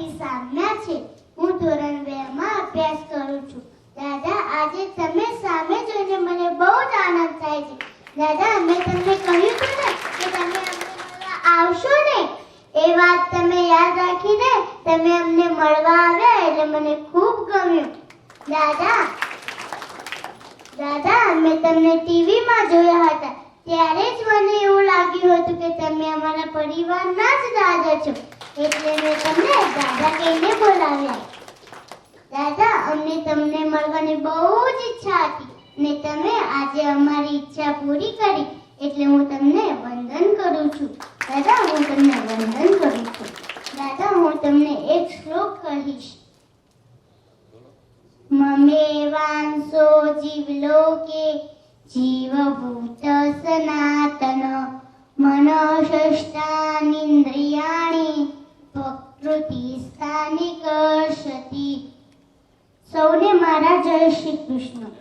પતિ સામ્યા છે. હું ધોરણ 2 માં અભ્યાસ કરું છું. દાદા, આજે તમે સામે જોઈને મને બહુ જ આનંદ થાય છે. દાદા, મેં તમને કહ્યું હતું ને કે તમે અમને મળવા આવશો ને. એ વાત તમે યાદ રાખીને તમે અમને મળવા આવ્યા એટલે મને ખૂબ ગમ્યું. દાદા, મેં તમને ટીવીમાં જોયા હતા. ત્યારે જ મને એવું લાગ્યું હતું કે તમે અમારા પરિવારના જ દાદા છો. એટલે મેં તમને દાદા કહીને બોલાવ્યા. દાદા, અમને તમને મળવાની બહુ જ ઈચ્છા હતી ને તમે આજે અમારી ઈચ્છા પૂરી કરી એટલે હું તમને વંદન કરું છું. દાદા, હું તમને વંદન કરું છું. દાદા, હું તમને એક શ્લોક કહીશ. મમેવાંસો જીવલોકે જીવભૂત સનાતન મનોષષ્ટાનિન્દ્રિયાણિ પ્રકૃતિ સ્થાનિકર્ષતિ. સૌને મારા જય શ્રી કૃષ્ણ.